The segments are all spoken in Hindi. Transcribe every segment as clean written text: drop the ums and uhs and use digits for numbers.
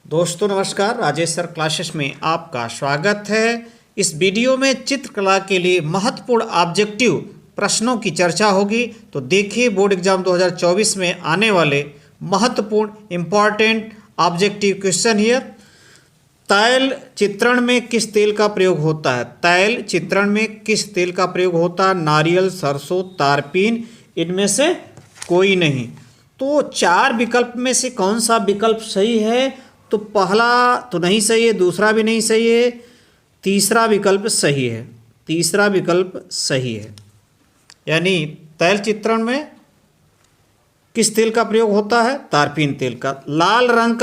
दोस्तों नमस्कार, राजेश सर क्लासेस में आपका स्वागत है। इस वीडियो में चित्रकला के लिए महत्वपूर्ण ऑब्जेक्टिव प्रश्नों की चर्चा होगी। तो देखिए बोर्ड एग्जाम 2024 में आने वाले महत्वपूर्ण इम्पॉर्टेंट ऑब्जेक्टिव क्वेश्चन हियर। तैल चित्रण में किस तेल का प्रयोग होता है? तैल चित्रण में किस तेल का प्रयोग होता है? नारियल, सरसों, तारपीन, इनमें से कोई नहीं। तो चार विकल्प में से कौन सा विकल्प सही है? तो पहला तो नहीं सही है, दूसरा भी नहीं सही है, तीसरा विकल्प सही है। तीसरा विकल्प सही है, यानी तैल चित्रण में किस तेल का प्रयोग होता है? तारपीन तेल का। लाल रंग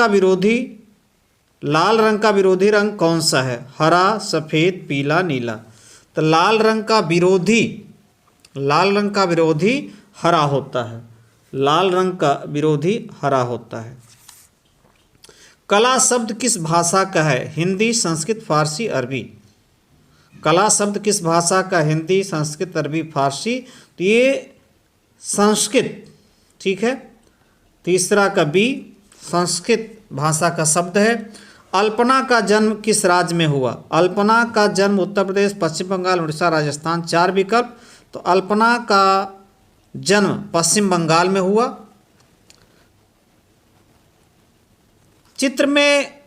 का विरोधी रंग कौन सा है? हरा, सफ़ेद, पीला, नीला। तो लाल रंग का विरोधी हरा होता है। लाल रंग का विरोधी हरा होता है। कला शब्द किस भाषा का है? हिंदी, संस्कृत, फारसी, अरबी। कला शब्द किस भाषा का? हिंदी, संस्कृत, अरबी, फारसी। तो ये संस्कृत, ठीक है। तीसरा का बी, संस्कृत भाषा का शब्द है। अल्पना का जन्म किस राज्य में हुआ? अल्पना का जन्म उत्तर प्रदेश, पश्चिम बंगाल, उड़ीसा, राजस्थान। चार विकल्प। तो अल्पना का जन्म पश्चिम बंगाल में हुआ। चित्र में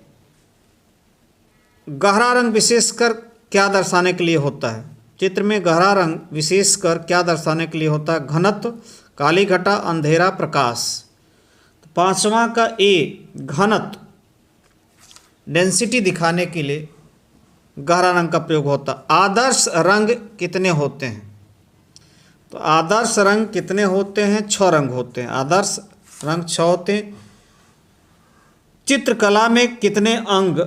गहरा रंग विशेषकर क्या दर्शाने के लिए होता है? चित्र में गहरा रंग विशेषकर क्या दर्शाने के लिए होता है? घनत्व, काली घटा, अंधेरा, प्रकाश। तो पांचवा का ए, घनत्व, डेंसिटी दिखाने के लिए गहरा रंग का प्रयोग होता है। आदर्श रंग कितने होते हैं? तो आदर्श रंग कितने होते हैं? 6 रंग होते हैं। आदर्श रंग 6 होते हैं। चित्रकला में कितने अंग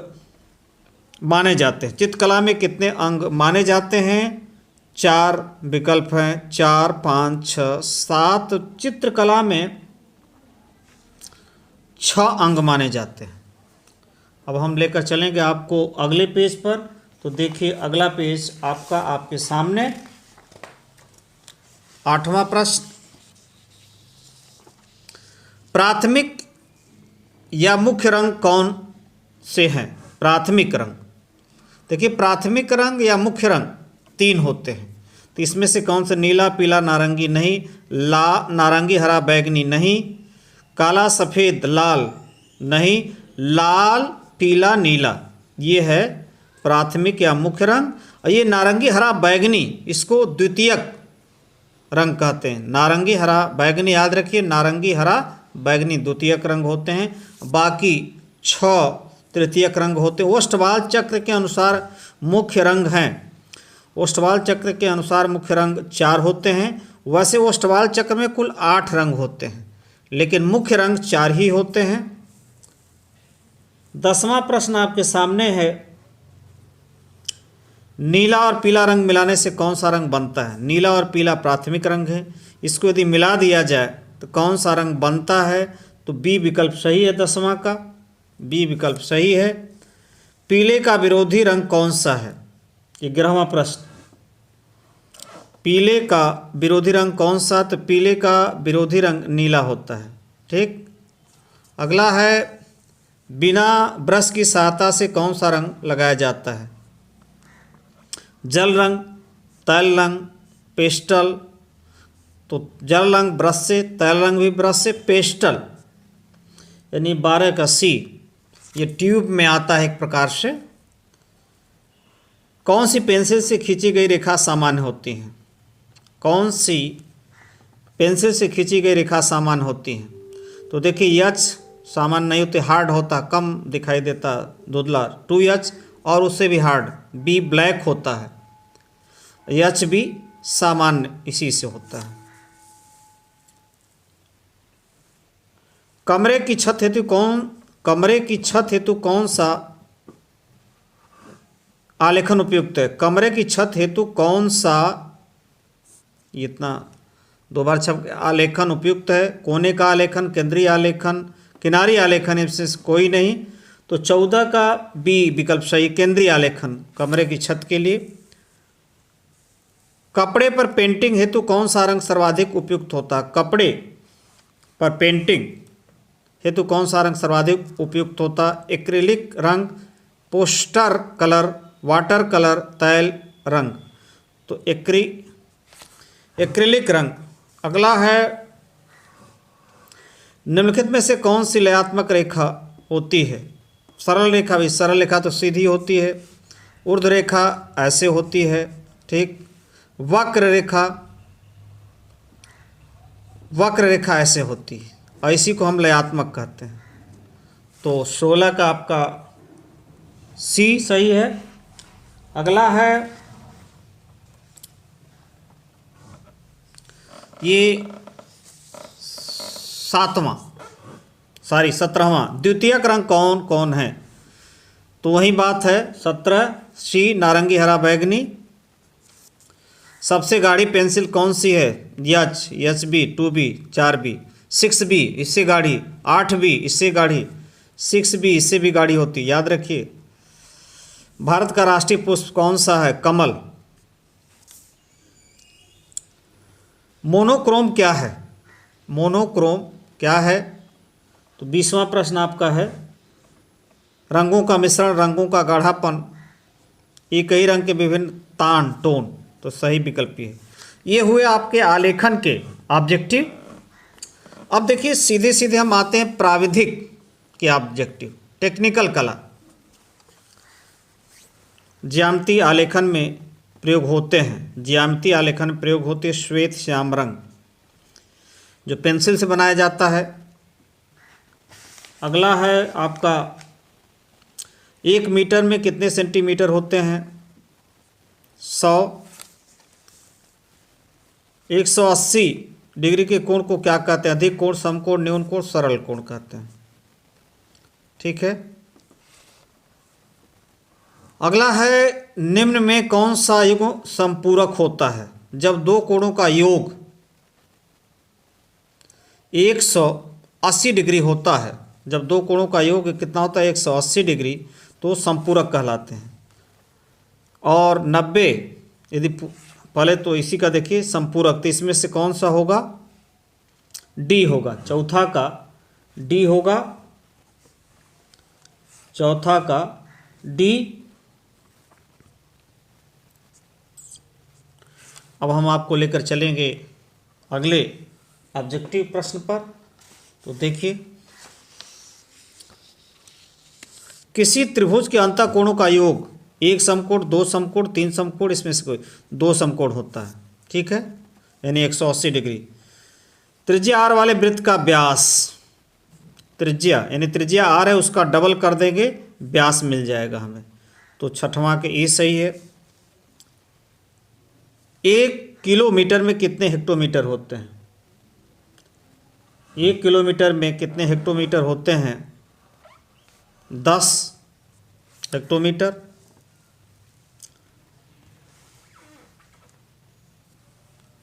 माने जाते हैं? चित्रकला में कितने अंग माने जाते हैं? 4 विकल्प हैं, 4, 5, 6, 7। चित्रकला में 6 अंग माने जाते हैं। अब हम लेकर चलेंगे आपको अगले पेज पर। तो देखिए अगला पेज आपके सामने। 8वां प्रश्न, प्राथमिक या मुख्य रंग कौन से हैं? प्राथमिक रंग, देखिए प्राथमिक रंग या मुख्य रंग 3 होते हैं। तो इसमें से कौन से? नीला, पीला, नारंगी नहीं। नारंगी, हरा, बैगनी नहीं। काला, सफ़ेद, लाल नहीं। लाल, पीला, नीला, ये है प्राथमिक या मुख्य रंग। और ये नारंगी, हरा, बैगनी, इसको द्वितीयक रंग कहते हैं। नारंगी, हरा, बैगनी याद रखिए, नारंगी, हरा, बैगनी द्वितीयक रंग होते हैं। बाकी 6 तृतीयक रंग होते हैं। ओष्ठवाल चक्र के अनुसार मुख्य रंग हैं। ओष्ठवाल चक्र के अनुसार मुख्य रंग 4 होते हैं। वैसे ओष्ठवाल चक्र में कुल 8 रंग होते हैं, लेकिन मुख्य रंग 4 ही होते हैं। 10वां प्रश्न आपके सामने है, नीला और पीला रंग मिलाने से कौन सा रंग बनता है? नीला और पीला प्राथमिक रंग है। इसको यदि मिला दिया जाए तो कौन सा रंग बनता है? तो बी विकल्प सही है। 10वां का बी विकल्प सही है। पीले का विरोधी रंग कौन सा है? 11वां प्रश्न, पीले का विरोधी रंग कौन सा? तो पीले का विरोधी रंग नीला होता है। ठीक। अगला है, बिना ब्रश की सहायता से कौन सा रंग लगाया जाता है? जल रंग, तैल रंग, पेस्टल। तो जल रंग ब्रश से, तैल रंग भी ब्रश से, पेस्टल यानी 12 का सी, ये ट्यूब में आता है एक प्रकार से। कौन सी पेंसिल से खींची गई रेखा सामान्य होती है? कौन सी पेंसिल से खींची गई रेखा सामान्य होती है? तो देखिए एच सामान्य नहीं होते, हार्ड होता, कम दिखाई देता, धुंधला। 2H और उससे भी हार्ड, बी ब्लैक होता है। एच भी सामान्य इसी से होता है। कमरे की छत हेतु कौन सा आलेखन उपयुक्त है? कमरे की छत हेतु कौन सा, इतना 2 बार छप, आलेखन उपयुक्त है? कोने का आलेखन, केंद्रीय आलेखन, किनारी आलेखन, इसमें कोई नहीं। तो 14 का बी विकल्प सही, केंद्रीय आलेखन कमरे की छत के लिए। कपड़े पर पेंटिंग हेतु कौन सा रंग सर्वाधिक उपयुक्त होता है? कपड़े पर पेंटिंग हेतु कौन सा रंग सर्वाधिक उपयुक्त होता है? एक्रिलिक रंग, पोस्टर कलर, वाटर कलर, तैल रंग। तो एक्रिलिक रंग। अगला है, निम्नलिखित में से कौन सी लयात्मक रेखा होती है? सरल रेखा, भी सरल रेखा तो सीधी होती है, ऊर्ध्व रेखा ऐसे होती है, ठीक, वक्र रेखा ऐसे होती है, और इसी को हम लयात्मक कहते हैं। तो 16 का आपका सी सही है। अगला है ये 17वां, द्वितीयक रंग कौन कौन है? तो वही बात है, 17 सी, नारंगी, हरा, बैगनी। सबसे गाढ़ी पेंसिल कौन सी है? H, HB, 2B, 4B, 6B इससे गाढ़ी, 8B इससे गाढ़ी, 6B इससे भी गाढ़ी होती है, याद रखिए। भारत का राष्ट्रीय पुष्प कौन सा है? कमल। मोनोक्रोम क्या है? मोनोक्रोम क्या है? तो 20वां प्रश्न आपका है, रंगों का मिश्रण, रंगों का गाढ़ापन, एक ही रंग के विभिन्न तान, टोन। तो सही विकल्प है। ये हुए आपके आलेखन के ऑब्जेक्टिव। अब देखिए सीधे सीधे हम आते हैं प्राविधिक के ऑब्जेक्टिव, टेक्निकल कला। ज्यामिति आलेखन में प्रयोग होते हैं, ज्यामिति आलेखन में प्रयोग होते हैं श्वेत श्याम रंग, जो पेंसिल से बनाया जाता है। अगला है आपका, 1 मीटर में कितने सेंटीमीटर होते हैं? 100। 180 डिग्री के कोण को क्या कहते हैं? अधिक कोण, समकोण, न्यून कोण, सरल कोण कहते हैं, ठीक है। अगला है, निम्न में कौन सा युग्म संपूरक होता है? जब दो कोणों का योग 180 डिग्री होता है, जब दो कोणों का योग कितना होता है? 180 डिग्री, तो संपूरक कहलाते हैं। और 90 यदि पहले तो इसी का देखिए संपूरक, तो इसमें से कौन सा होगा? डी होगा, चौथा का डी होगा, चौथा का डी। अब हम आपको लेकर चलेंगे अगले ऑब्जेक्टिव प्रश्न पर। तो देखिए, किसी त्रिभुज के अंतःकोणों का योग 1 समकोण, 2 समकोण, 3 समकोण, इसमें से कोई 2 समकोण होता है, ठीक है, यानी 180 डिग्री। त्रिज्या आर वाले वृत्त का व्यास, त्रिज्या यानी त्रिज्या आर है, उसका डबल कर देंगे, व्यास मिल जाएगा हमें। तो छठवां के ए सही है। 1 किलोमीटर में कितने हेक्टोमीटर होते हैं? 1 किलोमीटर में कितने हेक्टोमीटर होते हैं? 10 हेक्टोमीटर।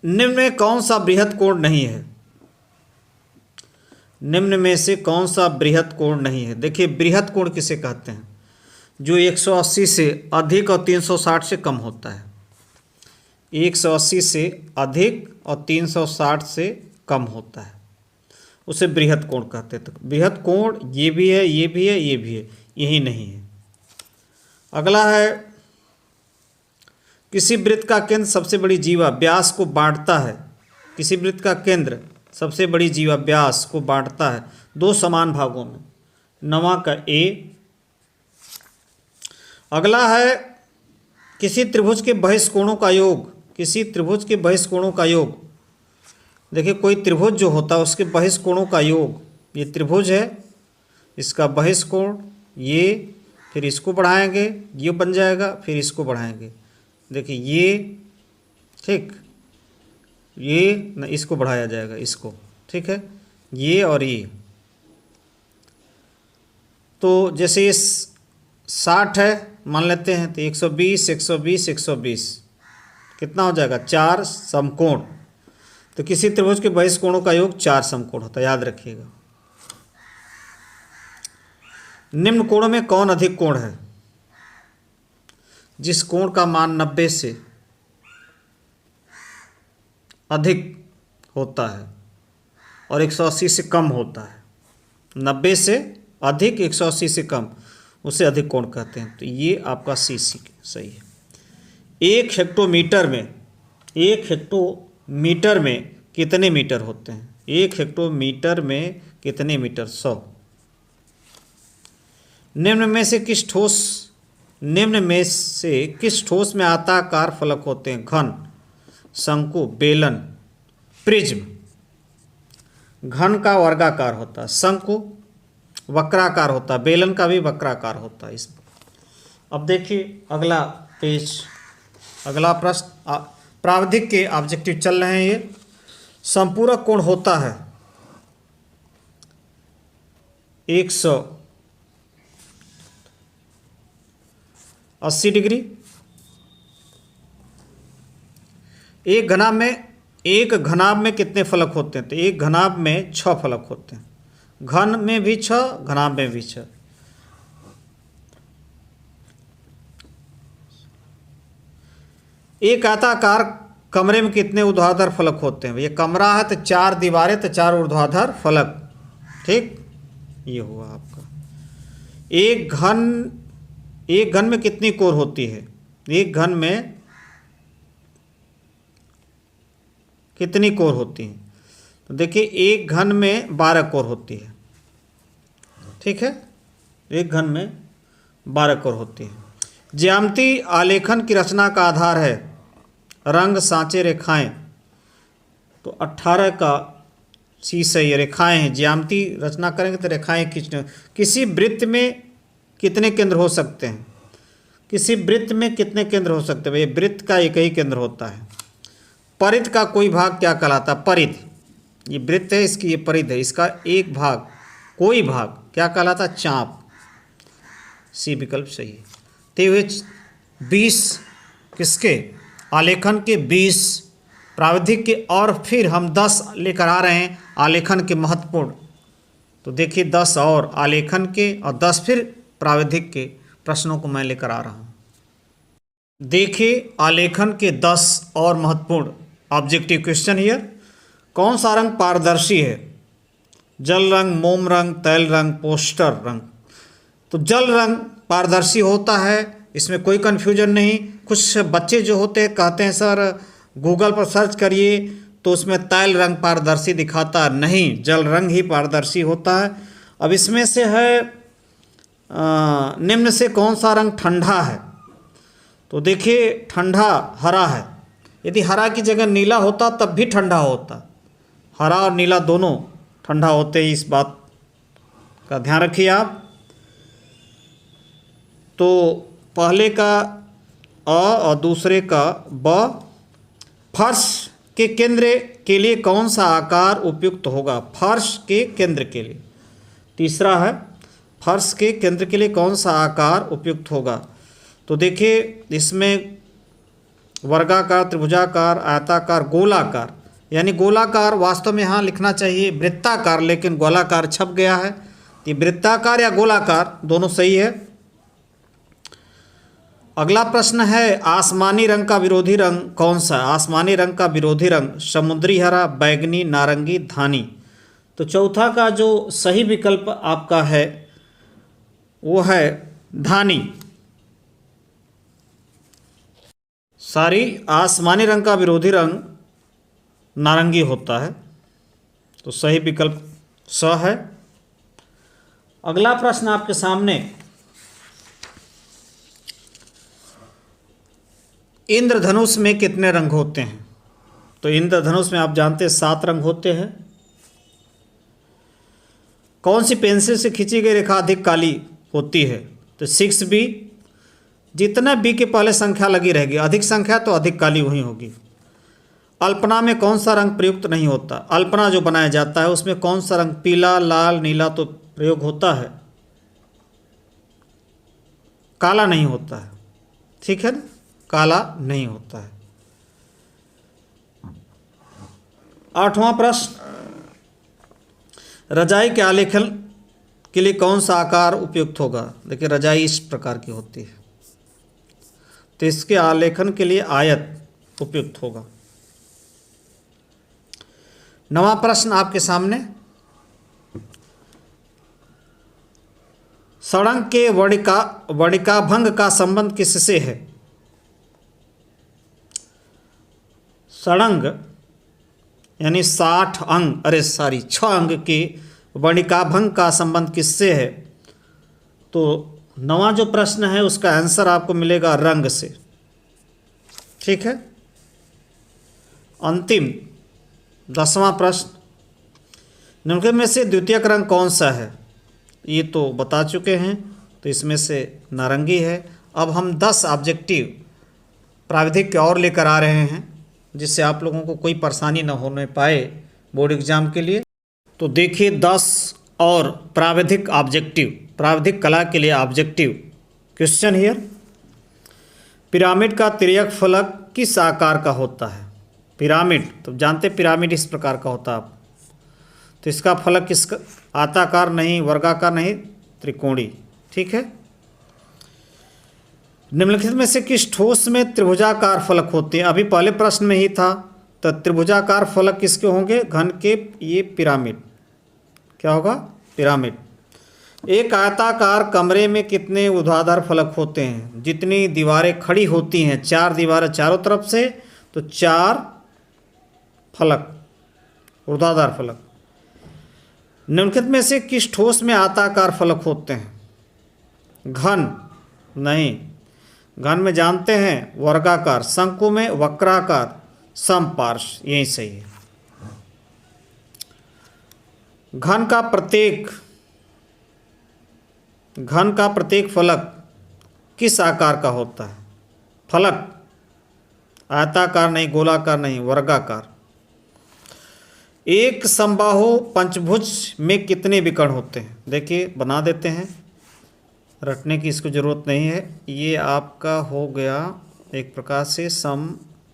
निम्न में कौन सा बृहद कोण नहीं है? निम्न में से कौन सा बृहद कोण नहीं है? देखिए, बृहद कोण किसे कहते हैं? जो 180 से अधिक और 360 से कम होता है। 180 से अधिक और 360 से कम होता है, उसे बृहद कोण कहते हैं। तो बृहद कोण ये भी है, ये भी है, ये भी है, यही नहीं है। अगला है, किसी वृत्त का केंद्र सबसे बड़ी जीवा व्यास को बांटता है। किसी वृत्त का केंद्र सबसे बड़ी जीवा व्यास को बांटता है 2 समान भागों में। 9वां का ए। अगला है, किसी त्रिभुज के बहिष्कोणों का योग, किसी त्रिभुज के बहिष्कोणों का योग। देखिए, कोई त्रिभुज जो होता है उसके बहिष्कोणों का योग, ये त्रिभुज है, इसका बहिष्कोण ये, फिर इसको बढ़ाएंगे, ये बन जाएगा, फिर इसको बढ़ाएंगे। देखिए ये, ठीक, ये न, इसको बढ़ाया जाएगा, इसको, ठीक है, ये और ये। तो जैसे ये 60 है मान लेते हैं, तो 120 120 120 कितना हो जाएगा? 4 समकोण। तो किसी त्रिभुज के बहिष्कोणों का योग 4 समकोण होता है, याद रखिएगा। निम्न कोणों में कौन अधिक कोण है? जिस कोण का मान 90 से अधिक होता है और 180 से कम होता है, 90 से अधिक 180 से कम, उसे अधिक कोण कहते हैं। तो ये आपका सी सही है। 1 हेक्टोमीटर में कितने मीटर होते हैं? 1 हेक्टोमीटर में कितने मीटर? 100। निम्न में से किस ठोस में आयताकार फलक होते हैं? घन, शंकु, बेलन, प्रिज्म। घन का वर्गाकार होता है, शंकु वक्राकार होता है, बेलन का भी वक्राकार होता है। इसमें अब देखिए अगला पेज, अगला प्रश्न प्रावधिक के ऑब्जेक्टिव चल रहे हैं। ये संपूरक कोण होता है 180 डिग्री। एक घनाभ में कितने फलक होते हैं? तो एक घनाभ में 6 फलक होते हैं। घन में भी 6, घनाभ में भी 6। एक आयताकार कमरे में कितने ऊर्ध्वाधर फलक होते हैं? ये कमरा है तो 4 दीवारें तो 4 ऊर्ध्वाधर फलक। ठीक, ये हुआ आपका। एक घन में कितनी कोर होती है? एक घन में कितनी कोर होती है? तो देखिए एक घन में 12 कोर होती है। ठीक है, एक घन में 12 कोर होती है। ज्यामिति आलेखन की रचना का आधार है रंग, सांचे, रेखाएं। तो 18 का सी सही है। रेखाएं हैं, ज्यामिति रचना करेंगे तो रेखाएं खींचने। किसी वृत्त में कितने केंद्र हो सकते हैं? किसी वृत्त में कितने केंद्र हो सकते हैं? भाई वृत्त का एक ही केंद्र होता है। परिध का कोई भाग क्या कहलाता है? परिध, ये वृत्त है, इसकी ये परिध है, इसका एक भाग, कोई भाग क्या कहलाता है? चाप। सी विकल्प सही है। ते हुए 20 किसके? आलेखन के 20, प्राविधिक के, और फिर हम 10 लेकर आ रहे हैं आलेखन के महत्वपूर्ण। तो देखिए 10 और आलेखन के और 10 फिर प्राविधिक के प्रश्नों को मैं लेकर आ रहा हूँ। देखिए आलेखन के 10 और महत्वपूर्ण ऑब्जेक्टिव क्वेश्चन हियर। कौन सा रंग पारदर्शी है? जल रंग, मोम रंग, तैल रंग, पोस्टर रंग। तो जल रंग पारदर्शी होता है, इसमें कोई कन्फ्यूजन नहीं। कुछ बच्चे जो होते हैं कहते हैं सर गूगल पर सर्च करिए तो उसमें तैल रंग पारदर्शी दिखाता, नहीं, जल रंग ही पारदर्शी होता है। अब इसमें से है निम्न से कौन सा रंग ठंडा है? तो देखिए ठंडा हरा है। यदि हरा की जगह नीला होता तब भी ठंडा होता। हरा और नीला दोनों ठंडा होते हैं, इस बात का ध्यान रखिए आप। तो पहले का अ और दूसरे का ब। फर्श के केंद्र के लिए कौन सा आकार उपयुक्त होगा? फर्श के केंद्र के लिए। तीसरा है फर्श के केंद्र के लिए कौन सा आकार उपयुक्त होगा? तो देखिए इसमें वर्गाकार, त्रिभुजाकार, आयताकार, गोलाकार, यानी गोलाकार वास्तव में यहाँ लिखना चाहिए वृत्ताकार, लेकिन गोलाकार छप गया है। ये वृत्ताकार या गोलाकार दोनों सही है। अगला प्रश्न है आसमानी रंग का विरोधी रंग कौन सा है? आसमानी रंग का विरोधी रंग समुद्री हरा, बैगनी, नारंगी, धानी। तो चौथा का जो सही विकल्प आपका है वो है धानी। सारी आसमानी रंग का विरोधी रंग नारंगी होता है, तो सही विकल्प स है। अगला प्रश्न आपके सामने, इंद्रधनुष में कितने रंग होते हैं? तो इंद्रधनुष में आप जानते हैं 7 रंग होते हैं। कौन सी पेंसिल से खींची गई रेखा अधिक काली होती है? तो 6B। जितना बी के पहले संख्या लगी रहेगी, अधिक संख्या तो अधिक काली वही होगी। अल्पना में कौन सा रंग प्रयुक्त नहीं होता? अल्पना जो बनाया जाता है उसमें कौन सा रंग, पीला, लाल, नीला तो प्रयोग होता है, काला नहीं होता है। ठीक है ना, काला नहीं होता है। 8वां प्रश्न, रजाई के आलेखन के लिए कौन सा आकार उपयुक्त होगा? देखिए रजाई इस प्रकार की होती है, तो इसके आलेखन के लिए आयत उपयुक्त होगा। 9वां प्रश्न आपके सामने, षडंग के वर्णिकाभंग का संबंध किससे है? षडंग यानी 60 अंग, 6 अंग के वर्णिकाभंग का संबंध किससे है? तो 9वां जो प्रश्न है उसका आंसर आपको मिलेगा रंग से। ठीक है। अंतिम 10वां प्रश्न, निम्नलिखित में से द्वितीयक रंग कौन सा है? ये तो बता चुके हैं, तो इसमें से नारंगी है। अब हम 10 ऑब्जेक्टिव प्राविधिक के और लेकर आ रहे हैं, जिससे आप लोगों को कोई परेशानी न होने पाए बोर्ड एग्जाम के लिए। तो देखिए 10 और प्राविधिक ऑब्जेक्टिव, प्राविधिक कला के लिए ऑब्जेक्टिव क्वेश्चन हियर। पिरामिड का तिर्यक फलक किस आकार का होता है? पिरामिड तो जानते पिरामिड इस प्रकार का होता है। तो इसका फलक किसका? आयताकार नहीं, वर्गाकार नहीं, त्रिकोणी। ठीक है। निम्नलिखित में से किस ठोस में त्रिभुजाकार फलक होते हैं? अभी पहले प्रश्न में ही था। तो त्रिभुजाकार फलक किसके होंगे? घन के। ये पिरामिड क्या होगा? पिरामिड। एक आयताकार कमरे में कितने ऊर्ध्वाधर फलक होते हैं? जितनी दीवारें खड़ी होती हैं, 4 दीवारें चारों तरफ से, तो 4 फलक, ऊर्ध्वाधर फलक। निम्नलिखित में से किस ठोस में आयताकार फलक होते हैं? घन नहीं, घन में जानते हैं वर्गाकार, शंकु में वक्राकार, समपार्श्व, यही सही है। घन का प्रत्येक फलक किस आकार का होता है? फलक आयताकार नहीं, गोलाकार नहीं, वर्गाकार। एक समबाहु पंचभुज में कितने विकर्ण होते हैं? देखिए बना देते हैं, रटने की इसको ज़रूरत नहीं है। ये आपका हो गया एक प्रकार से सम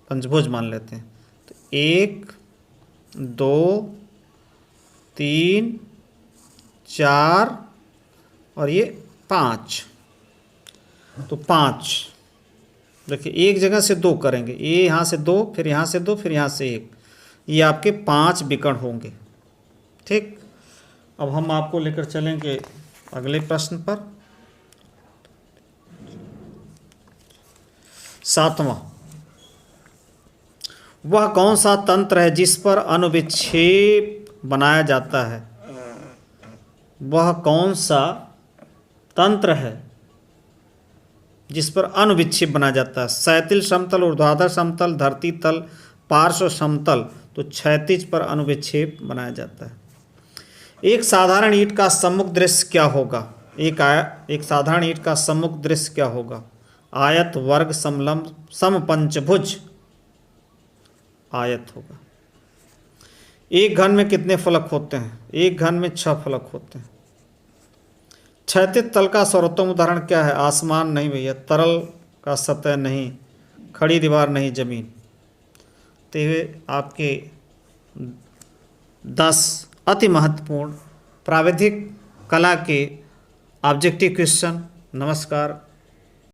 पंचभुज मान लेते हैं। तो 1 2 3 4 और ये 5। तो 5 देखिए, एक जगह से 2 करेंगे, ये यहाँ से 2, फिर यहाँ से 2, फिर यहाँ से 1, ये आपके 5 विकर्ण होंगे। ठीक। अब हम आपको लेकर चलेंगे अगले प्रश्न पर। 7वां, वह कौन सा तंत्र है जिस पर अनुविच्छेद बनाया जाता है? वह कौन सा तंत्र है जिस पर अनुविच्छेद बनाया जाता है? क्षैतिज समतल, ऊर्ध्वाधर समतल, धरती तल, पार्श्व समतल। तो क्षैतिज पर अनुविच्छेद बनाया जाता है। एक साधारण ईंट का सम्मुख दृश्य क्या होगा? एक साधारण ईंट का सम्मुख दृश्य क्या होगा? आयत, वर्ग, समलंब, समपंचभुज। आयत होगा। एक घन में कितने फलक होते हैं? एक घन में 6 फलक होते हैं। क्षैतिज तल का सर्वोत्तम उदाहरण क्या है? आसमान नहीं भैया, तरल का सतह नहीं, खड़ी दीवार नहीं, जमीन। तो ये आपके 10 अति महत्वपूर्ण प्राविधिक कला के ऑब्जेक्टिव क्वेश्चन। नमस्कार।